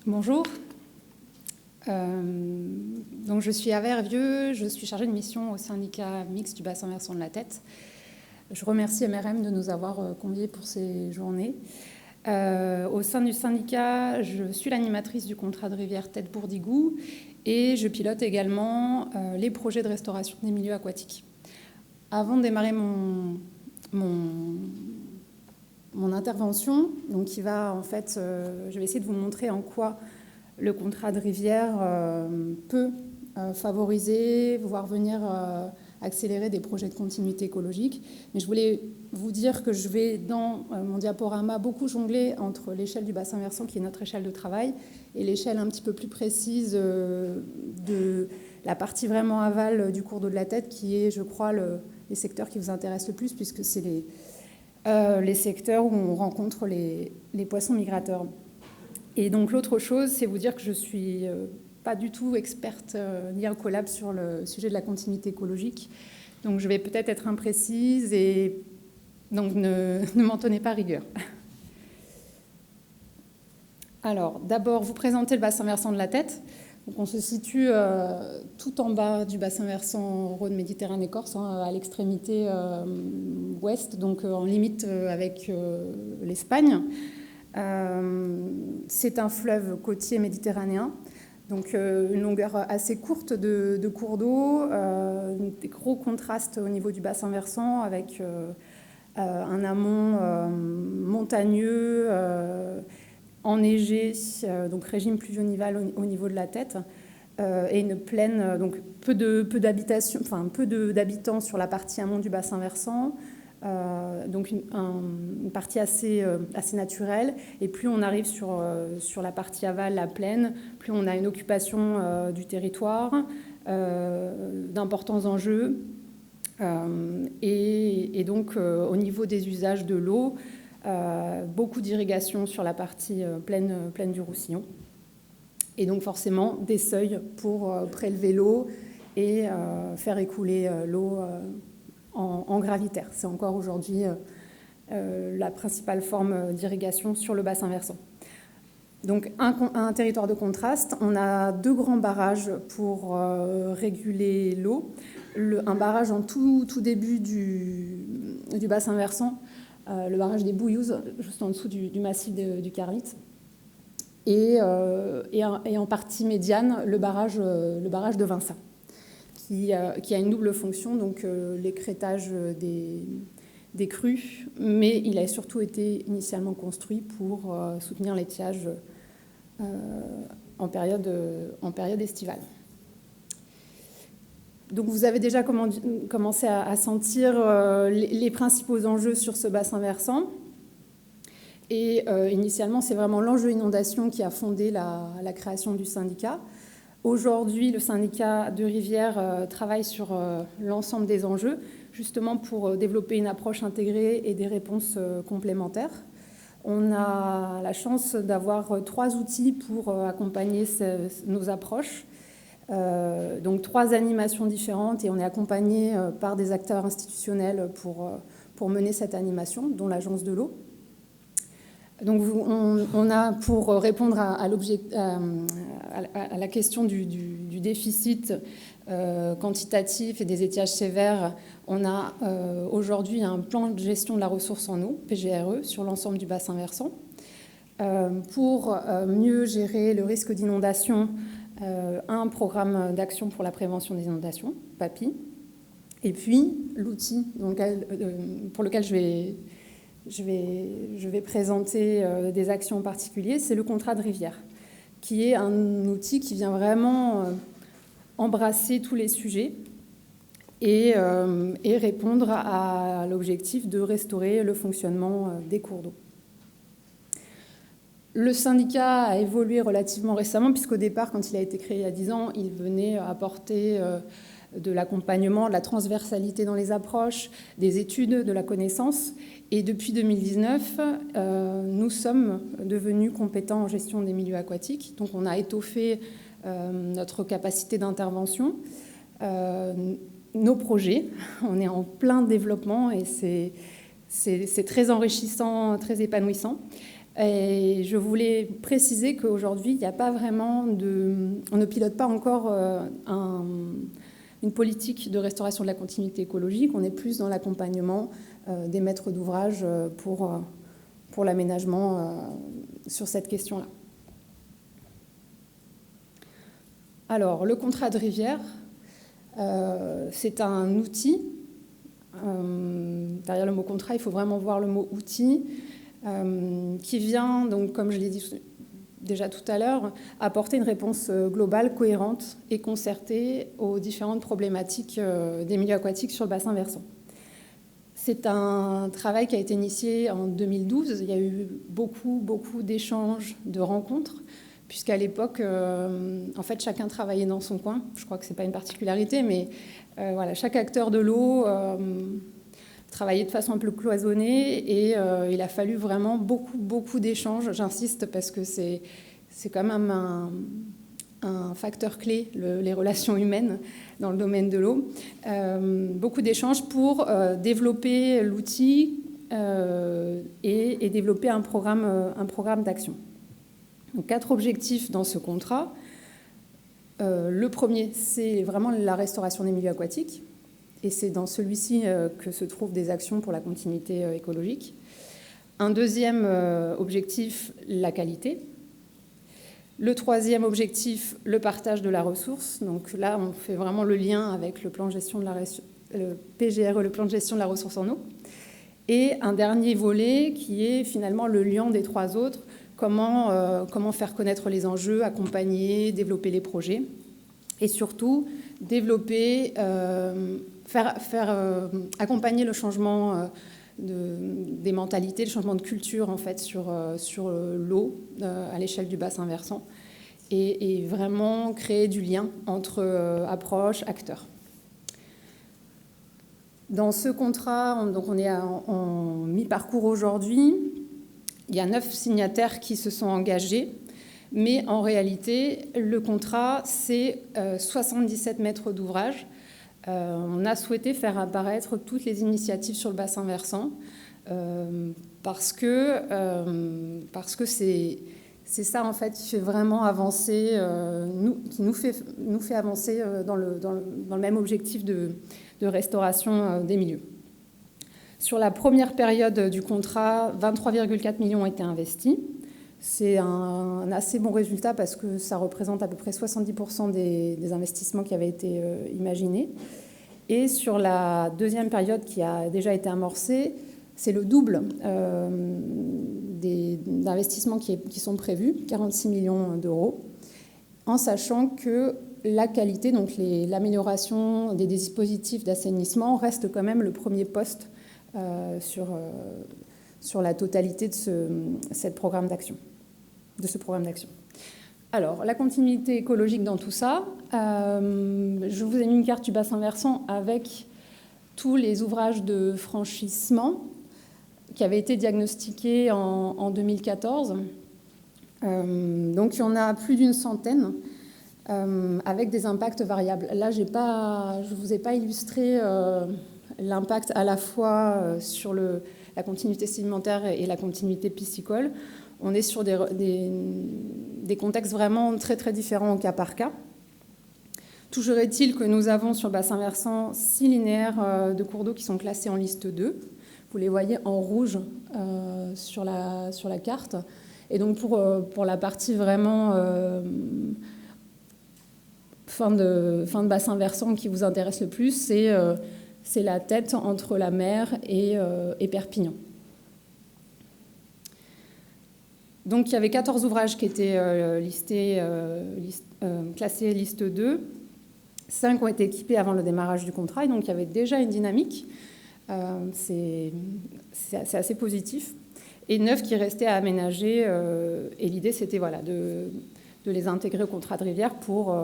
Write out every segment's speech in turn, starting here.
Bonjour. Donc je suis Ava Hervieux, je suis chargée de mission au syndicat mixte du bassin versant de la Tête. Je remercie MRM de nous avoir conviés pour ces journées. Au sein du syndicat, je suis l'animatrice du contrat de rivière Tête-Bourdigou et je pilote également les projets de restauration des milieux aquatiques. Avant de démarrer mon intervention, donc qui va en fait, je vais essayer de vous montrer en quoi le contrat de rivière peut favoriser, voire venir accélérer des projets de continuité écologique. Mais je voulais vous dire que je vais, dans mon diaporama, beaucoup jongler entre l'échelle du bassin versant, qui est notre échelle de travail, et l'échelle un petit peu plus précise de la partie vraiment aval du cours d'eau de la Tête, qui est, je crois, les secteurs qui vous intéressent le plus, puisque c'est les secteurs où on rencontre les poissons migrateurs. Et donc l'autre chose, c'est vous dire que je ne suis pas du tout experte ni en collab sur le sujet de la continuité écologique. Donc je vais peut-être être imprécise et donc ne m'en tenez pas rigueur. Alors d'abord, vous présentez le bassin versant de la Tête. Donc on se situe tout en bas du bassin versant Rhône-Méditerranée-Corse, à l'extrémité ouest, donc en limite avec l'Espagne. C'est un fleuve côtier méditerranéen, donc une longueur assez courte de cours d'eau, des gros contrastes au niveau du bassin versant avec un amont montagneux, enneigé, donc régime pluvio-nival au niveau de la Tête, et une plaine, donc peu d'habitants sur la partie amont du bassin versant. Donc une partie assez naturelle, et plus on arrive sur la partie aval, la plaine, plus on a une occupation du territoire, d'importants enjeux, et donc au niveau des usages de l'eau, beaucoup d'irrigation sur la partie plaine du Roussillon, et donc forcément des seuils pour prélever l'eau et faire écouler l'eau en gravitaire. C'est encore aujourd'hui la principale forme d'irrigation sur le bassin versant. Donc un territoire de contraste, on a deux grands barrages pour réguler l'eau. Un barrage en tout début du bassin versant, le barrage des Bouillouzes, juste en dessous du massif du Carlite. Et en partie médiane, le barrage de Vinça, qui a une double fonction, donc l'écrêtage des crues, mais il a surtout été initialement construit pour soutenir l'étiage en période estivale. Donc vous avez déjà commencé à sentir les principaux enjeux sur ce bassin versant. Et initialement, c'est vraiment l'enjeu inondation qui a fondé la création du syndicat. Aujourd'hui, le syndicat de rivière travaille sur l'ensemble des enjeux, justement pour développer une approche intégrée et des réponses complémentaires. On a la chance d'avoir 3 outils pour accompagner nos approches. Donc 3 animations différentes, et on est accompagné par des acteurs institutionnels pour mener cette animation, dont l'Agence de l'eau. Donc on a, pour répondre à la question du déficit quantitatif et des étiages sévères, on a aujourd'hui un plan de gestion de la ressource en eau, PGRE, sur l'ensemble du bassin versant. Pour mieux gérer le risque d'inondation, un programme d'action pour la prévention des inondations, PAPI, et puis l'outil pour lequel je vais présenter des actions en particulier, c'est le contrat de rivière, qui est un outil qui vient vraiment embrasser tous les sujets et répondre à l'objectif de restaurer le fonctionnement des cours d'eau. Le syndicat a évolué relativement récemment, puisqu'au départ, quand il a été créé il y a 10 ans, il venait apporter de l'accompagnement, de la transversalité dans les approches, des études, de la connaissance. Et depuis 2019, nous sommes devenus compétents en gestion des milieux aquatiques. Donc on a étoffé notre capacité d'intervention, nos projets. On est en plein développement et c'est très enrichissant, très épanouissant. Et je voulais préciser qu'aujourd'hui, il n'y a pas vraiment on ne pilote pas encore une politique de restauration de la continuité écologique. On est plus dans l'accompagnement des maîtres d'ouvrage pour l'aménagement sur cette question-là. Alors, le contrat de rivière, c'est un outil. Derrière le mot contrat, il faut vraiment voir le mot outil, qui vient, donc, comme je l'ai dit déjà tout à l'heure, apporter une réponse globale, cohérente et concertée aux différentes problématiques des milieux aquatiques sur le bassin versant. C'est un travail qui a été initié en 2012. Il y a eu beaucoup d'échanges, de rencontres, puisqu'à l'époque, en fait, chacun travaillait dans son coin. Je crois que ce n'est pas une particularité, mais voilà, chaque acteur de l'eau travaillait de façon un peu cloisonnée et il a fallu vraiment beaucoup d'échanges. J'insiste parce que c'est quand même un facteur clé, les relations humaines dans le domaine de l'eau. Beaucoup d'échanges pour développer l'outil et développer un programme d'action. Donc, 4 objectifs dans ce contrat. Le premier, c'est vraiment la restauration des milieux aquatiques. Et c'est dans celui-ci que se trouvent des actions pour la continuité écologique. Un deuxième objectif, la qualité. Le troisième objectif, le partage de la ressource. Donc là, on fait vraiment le lien avec le plan de gestion de le PGRE, le plan de gestion de la ressource en eau. Et un dernier volet qui est finalement le lien des 3 autres. Comment faire connaître les enjeux, accompagner, développer les projets. Et surtout, développer, accompagner le changement des mentalités, le changement de culture en fait sur l'eau à l'échelle du bassin versant et vraiment créer du lien entre approches, acteurs. Dans ce contrat, donc on est en mi-parcours aujourd'hui. Il y a 9 signataires qui se sont engagés, mais en réalité, le contrat, c'est 77 mètres d'ouvrage. On a souhaité faire apparaître toutes les initiatives sur le bassin versant parce que c'est ça en fait qui fait vraiment avancer, qui nous fait avancer dans le même objectif de restauration des milieux. Sur la première période du contrat, 23,4 millions ont été investis. C'est un assez bon résultat parce que ça représente à peu près 70% des investissements qui avaient été imaginés. Et sur la deuxième période qui a déjà été amorcée, c'est le double d'investissements qui sont prévus, 46 millions d'euros, en sachant que la qualité, donc l'amélioration des dispositifs d'assainissement, reste quand même le premier poste sur la totalité de ce programme d'action. Alors, la continuité écologique dans tout ça, je vous ai mis une carte du bassin versant avec tous les ouvrages de franchissement qui avaient été diagnostiqués en 2014. Donc, il y en a plus d'une centaine avec des impacts variables. Là, je ne vous ai pas illustré l'impact à la fois sur la continuité sédimentaire et la continuité piscicole. On est sur des contextes vraiment très, très différents au cas par cas. Toujours est-il que nous avons sur le bassin versant 6 linéaires de cours d'eau qui sont classés en liste 2. Vous les voyez en rouge sur la carte. Et donc pour la partie vraiment fin de bassin versant qui vous intéresse le plus, c'est la tête entre la mer et Perpignan. Donc il y avait 14 ouvrages qui étaient classés liste 2. 5 ont été équipés avant le démarrage du contrat, et donc il y avait déjà une dynamique. C'est assez positif. Et 9 qui restaient à aménager. Et l'idée, c'était voilà, de les intégrer au contrat de rivière pour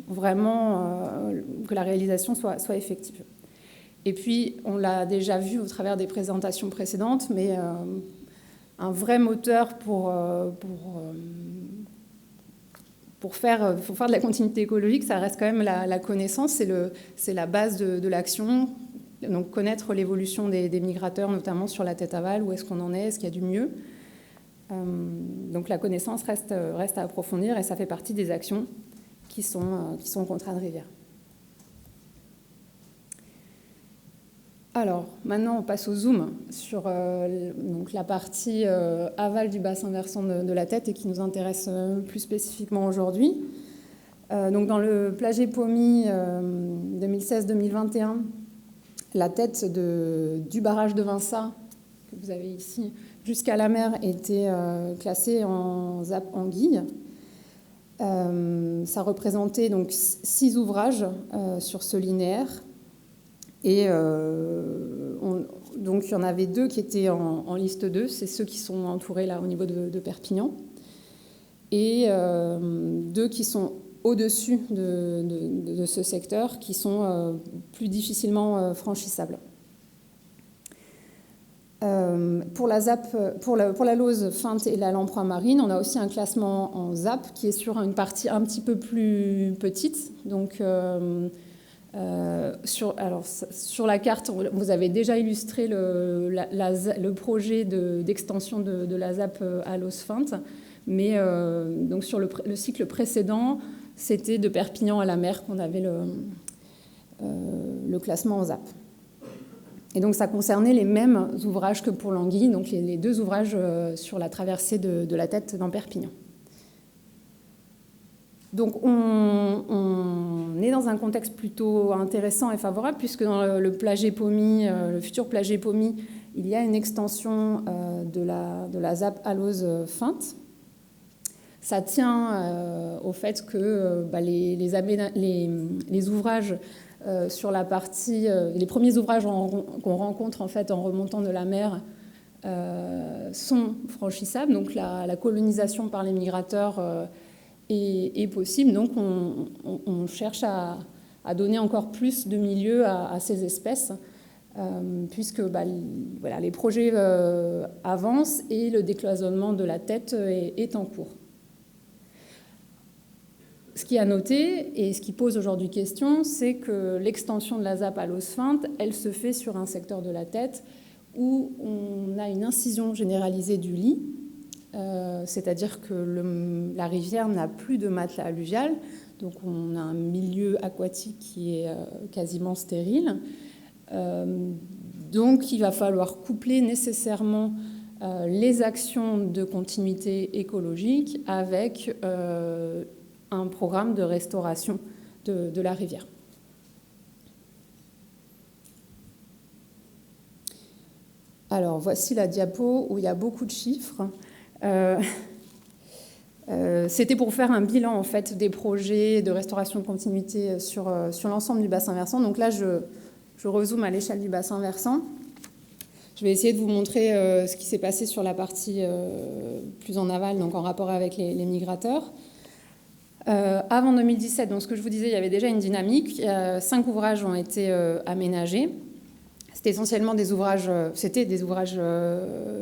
vraiment que la réalisation soit effective. Et puis, on l'a déjà vu au travers des présentations précédentes, mais un vrai moteur pour faire de la continuité écologique, ça reste quand même la connaissance, c'est la base de l'action. Donc, connaître l'évolution des migrateurs, notamment sur la tête aval, où est-ce qu'on en est, est-ce qu'il y a du mieux. Donc la connaissance reste à approfondir et ça fait partie des actions qui sont contrats de rivière. Alors, maintenant, on passe au zoom sur donc la partie aval du bassin versant de la Tête et qui nous intéresse plus spécifiquement aujourd'hui. Donc, dans le Plagey-Paumy 2016-2021, la tête du barrage de Vinça, que vous avez ici, jusqu'à la mer, était classée en ZAP Anguille. Ça représentait donc 6 ouvrages sur ce linéaire. Et donc, il y en avait 2 qui étaient en liste 2, c'est ceux qui sont entourés là au niveau de Perpignan, et 2 qui sont au-dessus de ce secteur, qui sont plus difficilement franchissables. Pour la ZAP, pour la Lauze feinte et la lamproie marine, on a aussi un classement en ZAP qui est sur une partie un petit peu plus petite. Donc, sur la carte, vous avez déjà illustré le projet d'extension de la ZAP à Lauze feinte, mais donc sur le cycle précédent, c'était de Perpignan à la mer qu'on avait le classement en ZAP. Et donc ça concernait les mêmes ouvrages que pour l'Anguille, donc les 2 ouvrages sur la traversée de la Tête dans Perpignan. Donc on est dans un contexte plutôt intéressant et favorable, puisque dans le Plagey-Paumy, le futur Plagey-Paumy, il y a une extension de la ZAP à Lauze feinte. Ça tient au fait que les ouvrages sur la partie, les premiers ouvrages qu'on rencontre en fait en remontant de la mer sont franchissables, donc la colonisation par les migrateurs est possible. Donc on cherche à donner encore plus de milieux à ces espèces, puisque les projets avancent et le décloisonnement de la Tête est en cours. Ce qui est à noter et ce qui pose aujourd'hui question, c'est que l'extension de la ZAP à Lauze feinte, elle se fait sur un secteur de la Tête où on a une incision généralisée du lit, c'est-à-dire que la rivière n'a plus de matelas alluvial, donc on a un milieu aquatique qui est quasiment stérile. Donc il va falloir coupler nécessairement les actions de continuité écologique avec un programme de restauration de la rivière. Alors, voici la diapo où il y a beaucoup de chiffres. C'était pour faire un bilan en fait, des projets de restauration de continuité sur l'ensemble du bassin versant. Donc là, je rezoome à l'échelle du bassin versant. Je vais essayer de vous montrer ce qui s'est passé sur la partie plus en aval, donc en rapport avec les migrateurs. Avant 2017, donc ce que je vous disais, il y avait déjà une dynamique. 5 ouvrages ont été aménagés. C'était essentiellement des ouvrages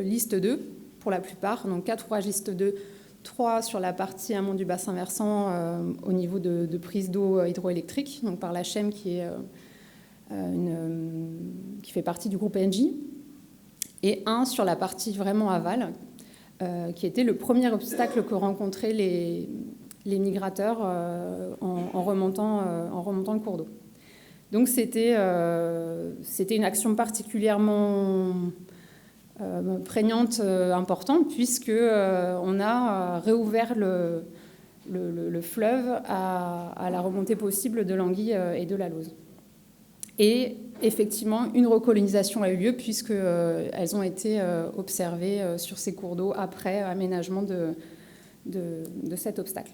liste 2 pour la plupart. Donc 4 ouvrages liste 2, 3 sur la partie amont du bassin versant au niveau de prise d'eau hydroélectrique, donc par la CHEM qui fait partie du groupe ENGIE, et 1 sur la partie vraiment aval, qui était le premier obstacle que rencontraient les migrateurs en remontant le cours d'eau. Donc c'était une action particulièrement prégnante, importante, puisqu'on a réouvert le fleuve à la remontée possible de l'Anguille et de la Lauze. Et effectivement, une recolonisation a eu lieu, puisqu'elles ont été observées sur ces cours d'eau après aménagement de cet obstacle.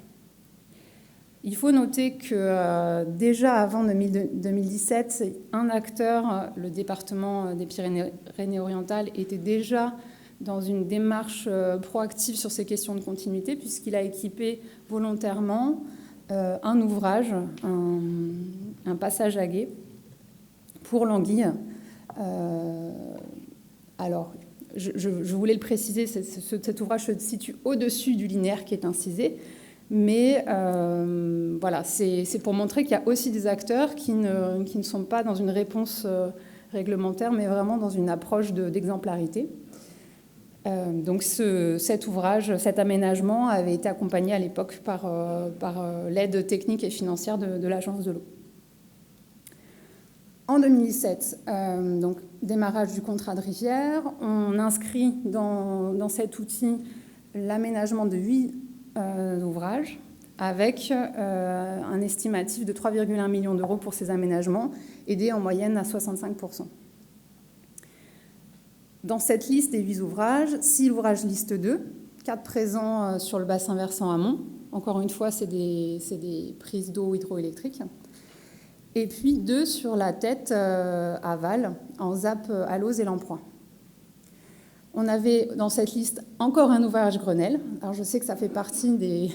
Il faut noter que déjà avant 2017, un acteur, le département des Pyrénées-Orientales, était déjà dans une démarche proactive sur ces questions de continuité, puisqu'il a équipé volontairement un ouvrage, un passage à gué pour l'Anguille. Alors, je voulais le préciser, cet ouvrage se situe au-dessus du linéaire qui est incisé. Mais voilà, c'est pour montrer qu'il y a aussi des acteurs qui ne sont pas dans une réponse réglementaire, mais vraiment dans une approche d'exemplarité. Donc cet ouvrage, cet aménagement avait été accompagné à l'époque par l'aide technique et financière de l'Agence de l'eau. En 2017, donc démarrage du contrat de rivière, on inscrit dans cet outil l'aménagement de 8 ouvrages avec un estimatif de 3,1 millions d'euros pour ces aménagements, aidés en moyenne à 65%. Dans cette liste des 8 ouvrages, 6 ouvrages liste 2, 4 présents sur le bassin versant amont. Encore une fois, c'est des prises d'eau hydroélectriques. Et puis 2 sur la tête aval, en ZAP Allos et Lamproie. On avait dans cette liste encore un ouvrage Grenelle. Alors je sais que ça fait partie des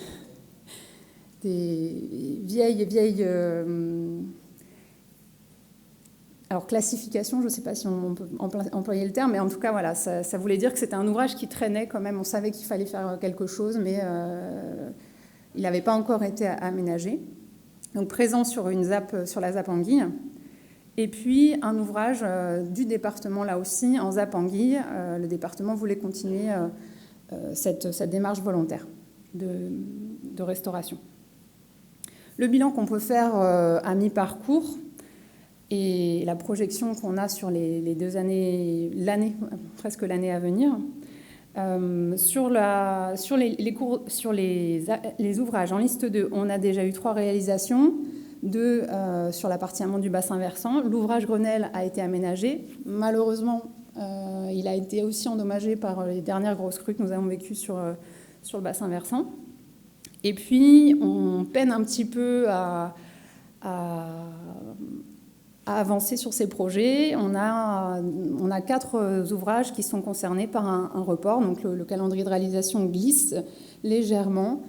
vieilles... alors classification, je ne sais pas si on peut employer le terme, mais en tout cas, voilà, ça voulait dire que c'était un ouvrage qui traînait quand même. On savait qu'il fallait faire quelque chose, mais il n'avait pas encore été aménagé. Donc présent sur la ZAP Anguille. Et puis un ouvrage du département, là aussi, en ZAP Anguille. Le département voulait continuer cette démarche volontaire de restauration. Le bilan qu'on peut faire à mi-parcours et la projection qu'on a sur les 2 années, presque l'année à venir, sur les ouvrages en liste 2, on a déjà eu 3 réalisations, 2 sur la partie amont du bassin versant. L'ouvrage Grenelle a été aménagé. Malheureusement, il a été aussi endommagé par les dernières grosses crues que nous avons vécues sur le bassin versant. Et puis, on peine un petit peu à avancer sur ces projets. On a 4 ouvrages qui sont concernés par un report. Donc le calendrier de réalisation glisse légèrement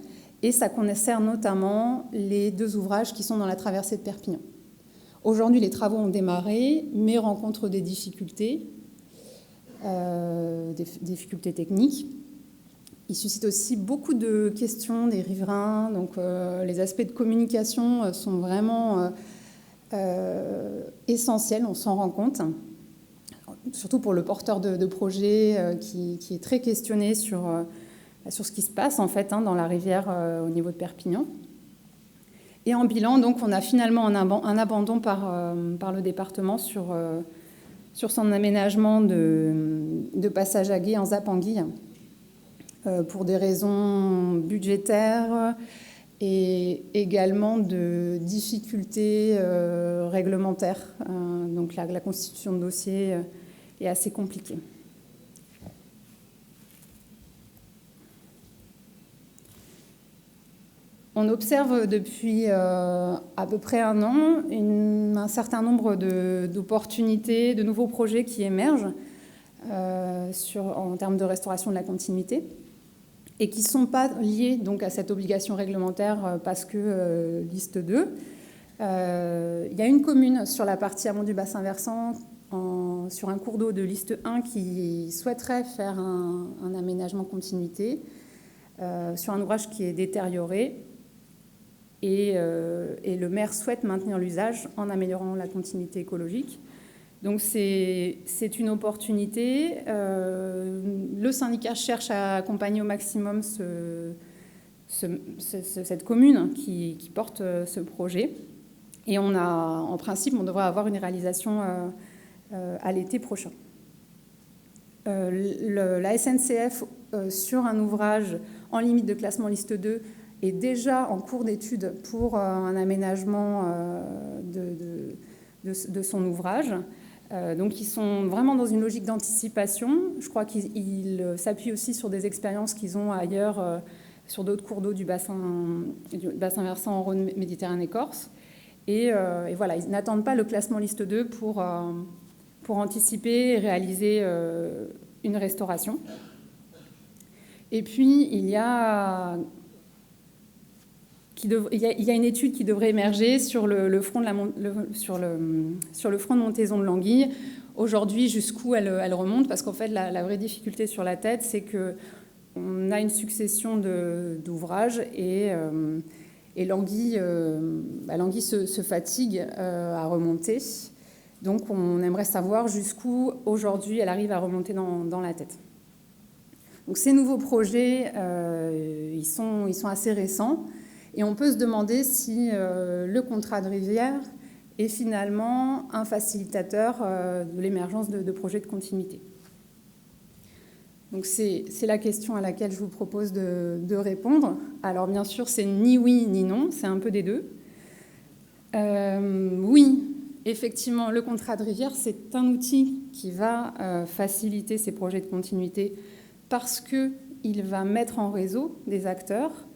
et ça concerne notamment les 2 ouvrages qui sont dans la traversée de Perpignan. Aujourd'hui, les travaux ont démarré, mais rencontrent des difficultés techniques. Ils suscitent aussi beaucoup de questions des riverains. Donc les aspects de communication sont vraiment... essentiel, on s'en rend compte, surtout pour le porteur de projet qui est très questionné sur ce qui se passe en fait dans la rivière au niveau de Perpignan. Et en bilan, donc, on a finalement un abandon par le département sur son aménagement de passage à gué en ZAP Anguille pour des raisons budgétaires et également de difficultés réglementaires. Donc la constitution de dossier est assez compliquée. On observe depuis à peu près un an un certain nombre d'opportunités, de nouveaux projets qui émergent en termes de restauration de la continuité et qui ne sont pas liés donc, à cette obligation réglementaire parce que liste 2. Il y a une commune sur la partie amont du bassin versant, sur un cours d'eau de liste 1 qui souhaiterait faire un aménagement continuité sur un ouvrage qui est détérioré. Et le maire souhaite maintenir l'usage en améliorant la continuité écologique. Donc c'est une opportunité. Le syndicat cherche à accompagner au maximum cette commune qui porte ce projet. Et en principe, on devrait avoir une réalisation à l'été prochain. La SNCF, sur un ouvrage en limite de classement liste 2, est déjà en cours d'étude pour un aménagement de son ouvrage. Donc ils sont vraiment dans une logique d'anticipation. Je crois qu'ils s'appuient aussi sur des expériences qu'ils ont ailleurs sur d'autres cours d'eau du bassin versant en Rhône Méditerranée-Corse. Et voilà, ils n'attendent pas le classement liste 2 pour anticiper et réaliser une restauration. Et puis il y a une étude qui devrait émerger sur le front de montaison de l'Anguille. Aujourd'hui, jusqu'où elle remonte, parce qu'en fait, la vraie difficulté sur la tête, c'est qu'on a une succession d'ouvrages et l'Anguille se fatigue à remonter. Donc, on aimerait savoir jusqu'où, aujourd'hui, elle arrive à remonter dans la tête. Donc ces nouveaux projets, ils sont assez récents et on peut se demander si le contrat de rivière est finalement un facilitateur de l'émergence de projets de continuité. Donc c'est la question à laquelle je vous propose de répondre. Alors bien sûr, c'est ni oui ni non, c'est un peu des deux. Oui, effectivement, le contrat de rivière, c'est un outil qui va faciliter ces projets de continuité parce qu'il va mettre en réseau des acteurs.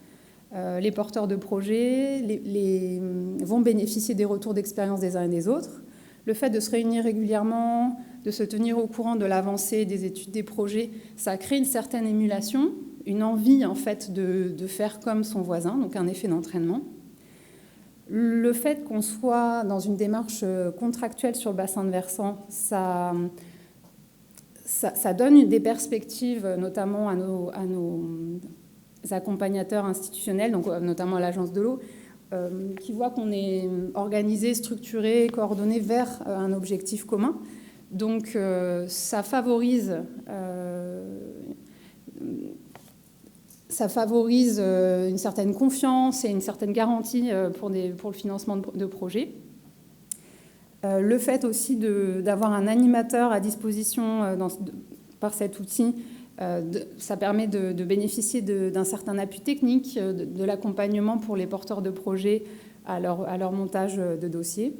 Les porteurs de projets vont bénéficier des retours d'expérience des uns et des autres. Le fait de se réunir régulièrement, de se tenir au courant de l'avancée des études des projets, ça crée une certaine émulation, une envie en fait de faire comme son voisin, donc un effet d'entraînement. Le fait qu'on soit dans une démarche contractuelle sur le bassin de versant, ça donne des perspectives, notamment à nos accompagnateurs institutionnels, donc notamment à l'Agence de l'eau, qui voient qu'on est organisé, structuré, coordonné vers un objectif commun. Donc ça favorise une certaine confiance et une certaine garantie pour le financement de projets. Le fait aussi d'avoir un animateur à disposition par cet outil, ça permet de bénéficier d'un certain appui technique, de l'accompagnement pour les porteurs de projets à leur montage de dossier.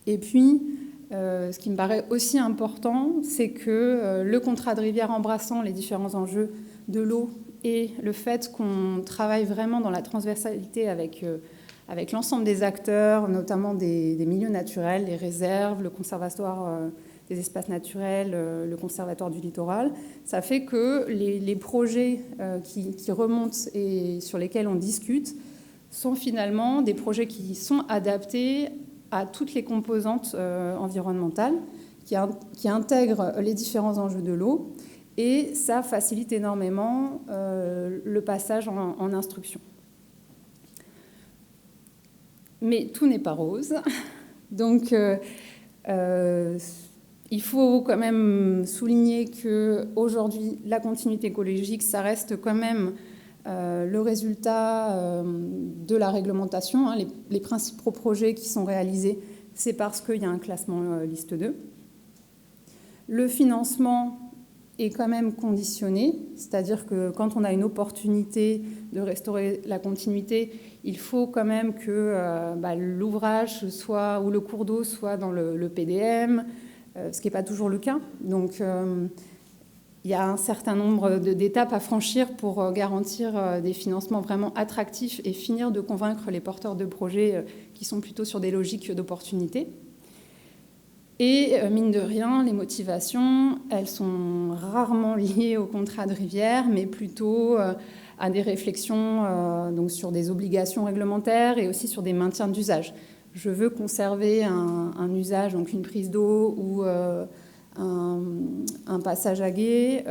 Et puis, ce qui me paraît aussi important, c'est que le contrat de rivière embrassant les différents enjeux de l'eau et le fait qu'on travaille vraiment dans la transversalité avec l'ensemble des acteurs, notamment des milieux naturels, les réserves, le conservatoire des espaces naturels, le conservatoire du littoral, ça fait que les projets qui remontent et sur lesquels on discute sont finalement des projets qui sont adaptés à toutes les composantes environnementales, qui intègrent les différents enjeux de l'eau, et ça facilite énormément le passage en instruction. Mais tout n'est pas rose, donc il faut quand même souligner qu'aujourd'hui, la continuité écologique, ça reste quand même le résultat de la réglementation. Hein. Les principaux projets qui sont réalisés, c'est parce qu'il y a un classement liste 2. Le financement est quand même conditionné, c'est-à-dire que quand on a une opportunité de restaurer la continuité, il faut quand même que l'ouvrage soit, ou le cours d'eau soit dans le PDM, ce qui n'est pas toujours le cas. Donc, il y a un certain nombre d'étapes à franchir pour garantir des financements vraiment attractifs et finir de convaincre les porteurs de projets qui sont plutôt sur des logiques d'opportunité. Et mine de rien, les motivations, elles sont rarement liées au contrat de rivière, mais plutôt à des réflexions donc sur des obligations réglementaires et aussi sur des maintiens d'usage. Je veux conserver un usage, donc une prise d'eau ou un passage à gué,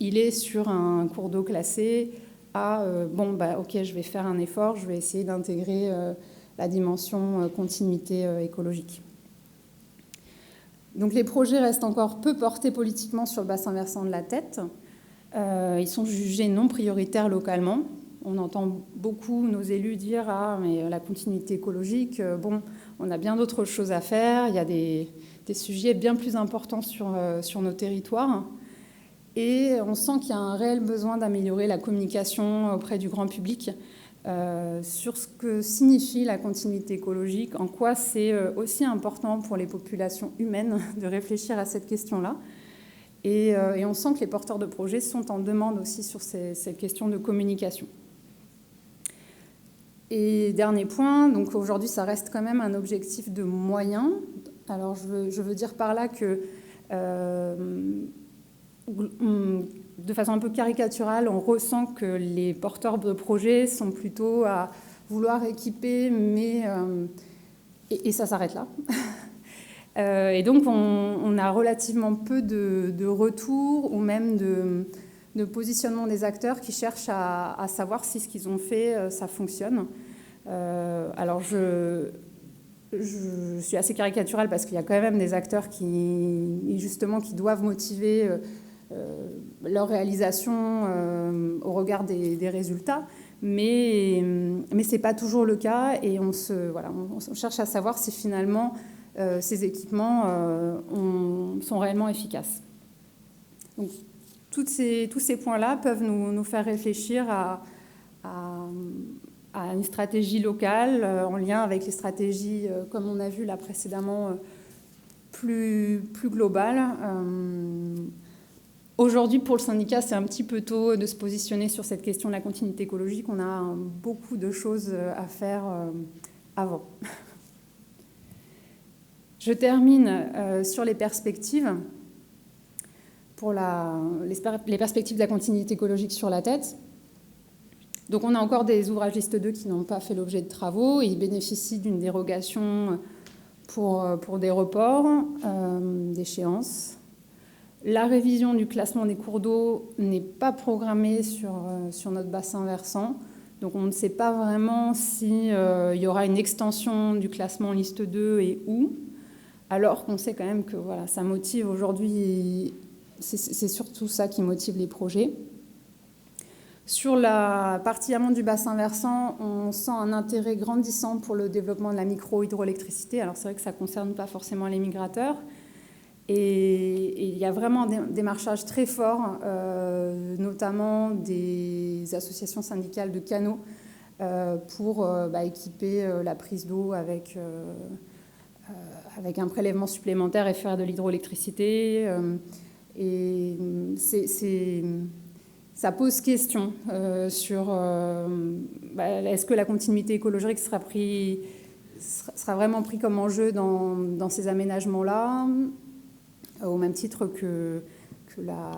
il est sur un cours d'eau classé ok, je vais faire un effort, je vais essayer d'intégrer la dimension continuité écologique. Donc les projets restent encore peu portés politiquement sur le bassin versant de la Tête. Ils sont jugés non prioritaires localement. On entend beaucoup nos élus dire « Ah, mais la continuité écologique, on a bien d'autres choses à faire, il y a des sujets bien plus importants sur nos territoires. » Et on sent qu'il y a un réel besoin d'améliorer la communication auprès du grand public sur ce que signifie la continuité écologique, en quoi c'est aussi important pour les populations humaines de réfléchir à cette question-là. Et on sent que les porteurs de projets sont en demande aussi sur ces questions de communication. Et dernier point, donc aujourd'hui ça reste quand même un objectif de moyens. Alors je veux dire par là que de façon un peu caricaturale, on ressent que les porteurs de projets sont plutôt à vouloir équiper, mais et ça s'arrête là. Et donc on a relativement peu de retours ou même de positionnement des acteurs qui cherchent à savoir si ce qu'ils ont fait, ça fonctionne. Alors je suis assez caricaturale parce qu'il y a quand même des acteurs qui doivent motiver leur réalisation au regard des résultats, mais ce n'est pas toujours le cas et on cherche à savoir si finalement ces équipements sont réellement efficaces. Donc, tous ces points-là peuvent nous faire réfléchir à une stratégie locale en lien avec les stratégies, comme on a vu là précédemment, plus globales. Aujourd'hui, pour le syndicat, c'est un petit peu tôt de se positionner sur cette question de la continuité écologique. On a beaucoup de choses à faire avant. Je termine sur les perspectives. Pour les perspectives de la continuité écologique sur la tête. Donc on a encore des ouvrages liste 2 qui n'ont pas fait l'objet de travaux et ils bénéficient d'une dérogation pour des reports d'échéance. La révision du classement des cours d'eau n'est pas programmée sur notre bassin versant. Donc on ne sait pas vraiment s'il y aura une extension du classement liste 2 et où, alors qu'on sait quand même que voilà, ça motive aujourd'hui, c'est surtout ça qui motive les projets. Sur la partie amont du bassin versant, on sent un intérêt grandissant pour le développement de la micro-hydroélectricité. Alors c'est vrai que ça ne concerne pas forcément les migrateurs. Et il y a vraiment un démarchage très fort, notamment des associations syndicales de canaux, pour équiper la prise d'eau avec un prélèvement supplémentaire et faire de l'hydroélectricité. Et ça pose question sur est-ce que la continuité écologique sera vraiment pris comme enjeu dans ces aménagements-là, au même titre que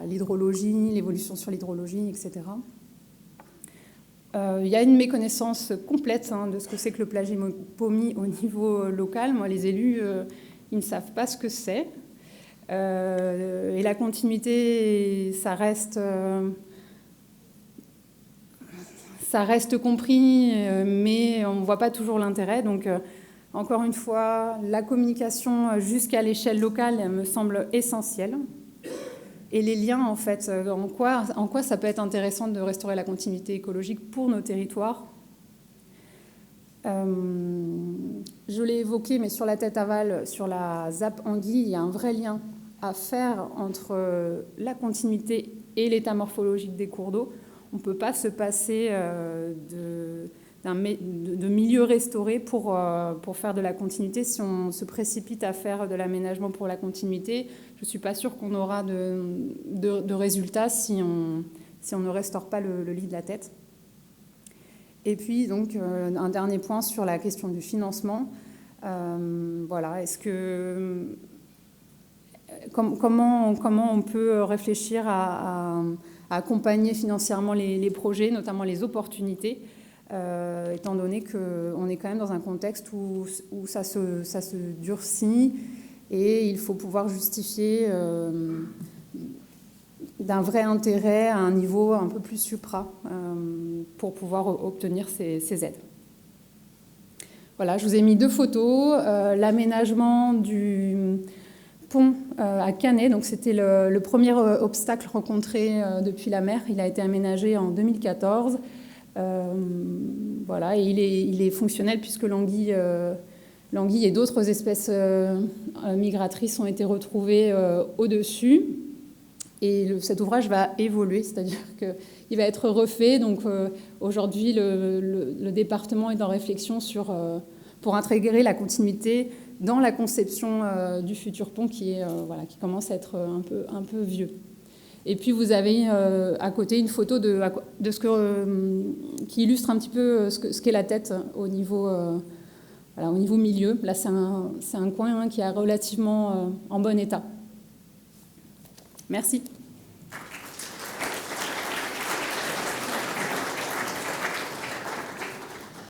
l'hydrologie, l'évolution sur l'hydrologie, etc. Il y a une méconnaissance complète de ce que c'est que le plagiat-pomie au niveau local. Moi, les élus, ils ne savent pas ce que c'est. Et la continuité, ça reste compris, mais on ne voit pas toujours l'intérêt. Donc, encore une fois, la communication jusqu'à l'échelle locale elle me semble essentielle. Et les liens, en fait, en quoi ça peut être intéressant de restaurer la continuité écologique pour nos territoires. Je l'ai évoqué, mais sur la tête aval, sur la ZAP Anguille, il y a un vrai lien à faire entre la continuité et l'état morphologique des cours d'eau. On ne peut pas se passer de milieux restaurés pour faire de la continuité. Si on se précipite à faire de l'aménagement pour la continuité, je ne suis pas sûre qu'on aura de résultats si on ne restaure pas le lit de la tête. Et puis, donc, un dernier point sur la question du financement. Voilà, comment on peut réfléchir à accompagner financièrement les projets, notamment les opportunités, étant donné qu'on est quand même dans un contexte où ça se durcit et il faut pouvoir justifier d'un vrai intérêt à un niveau un peu plus supra pour pouvoir obtenir ces aides. Voilà, je vous ai mis 2 photos. L'aménagement du pont à Canet, donc c'était le premier obstacle rencontré depuis la mer. Il a été aménagé en 2014. Voilà, et il est fonctionnel puisque l'anguille et d'autres espèces migratrices ont été retrouvées au-dessus. Et cet ouvrage va évoluer, c'est-à-dire qu'il va être refait. Donc aujourd'hui, le département est en réflexion pour intégrer la continuité dans la conception du futur pont qui commence à être un peu vieux. Et puis vous avez à côté une photo qui illustre un petit peu ce qu'est la tête au niveau milieu. Là, c'est un coin qui est relativement en bon état. Merci.